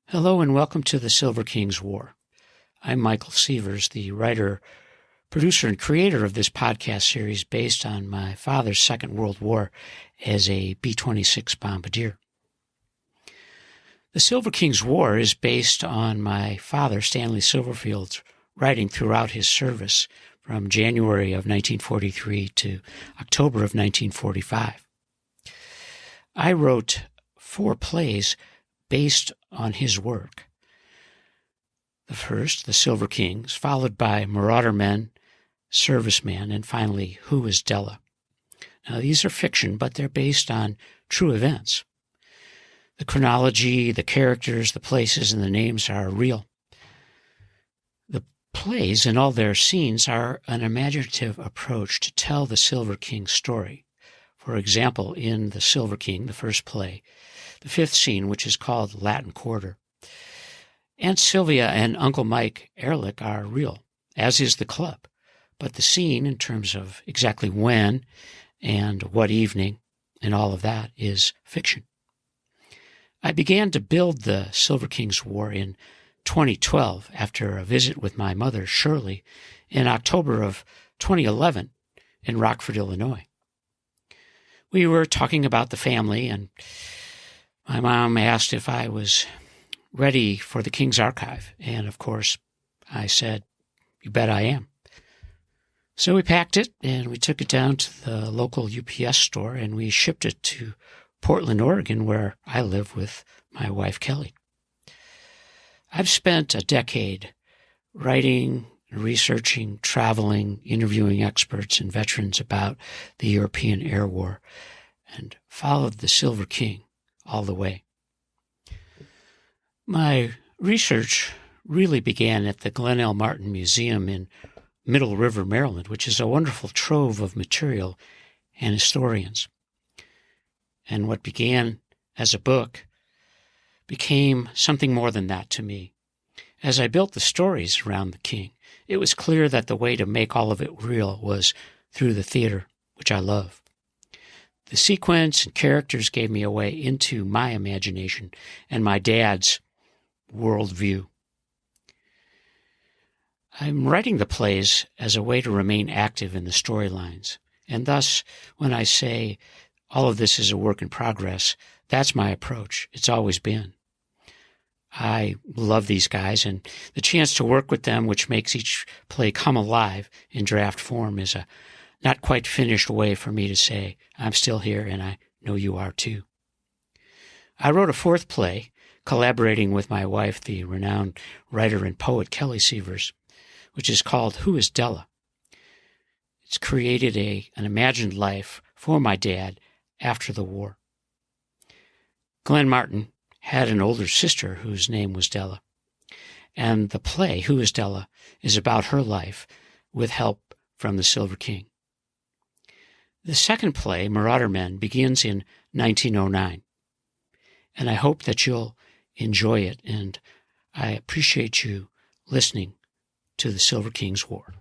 Hello and welcome to the Silver King's War. I'm Michael Sievers, the writer, producer, and creator of this podcast series based on my father's Second World War as a B-26 bombardier. The Silver King's War is based on my father, Stanley Silverfield's writing throughout his service from January of 1943 to October of 1945. I wrote 4 plays based on his work. The first, The Silver Kings, followed by Marauder Men, Serviceman, and finally, Who is Della? Now, these are fiction, but they're based on true events. The chronology, the characters, the places, and the names are real. The plays and all their scenes are an imaginative approach to tell the Silver King story. For example, in The Silver King, the first play, the 5th scene, which is called Latin Quarter, Aunt Sylvia and Uncle Mike Ehrlich are real, as is the club. But the scene, in terms of exactly when and what evening and all of that, is fiction. I began to build the Silver King's War in 2012 after a visit with my mother, Shirley, in October of 2011 in Rockford, Illinois. We were talking about the family, and my mom asked if I was ready for the King's Archive, and of course I said, "You bet I am." So we packed it, and we took it down to the local UPS store, and we shipped it to Portland, Oregon, where I live with my wife, Kelly. I've spent a decade writing, researching, traveling, interviewing experts and veterans about the European Air War, and followed the Silver King all the way. My research really began at the Glen L. Martin Museum in Middle River, Maryland, which is a wonderful trove of material and historians. And what began as a book became something more than that to me. As I built the stories around the king, it was clear that the way to make all of it real was through the theater, which I love. The sequence and characters gave me a way into my imagination and my dad's worldview. I'm writing the plays as a way to remain active in the storylines, and thus, when I say all of this is a work in progress, that's my approach. It's always been. I love these guys, and the chance to work with them, which makes each play come alive in draft form, is a not quite finished way for me to say, I'm still here and I know you are too. I wrote a 4th play, collaborating with my wife, the renowned writer and poet Kelly Sievers, which is called Who is Della? It's created an imagined life for my dad after the war. Glenn Martin had an older sister whose name was Della, and the play, Who is Della, is about her life with help from the Silver King. The second play, Marauder Men, begins in 1909, and I hope that you'll enjoy it, and I appreciate you listening to the Silver King's War.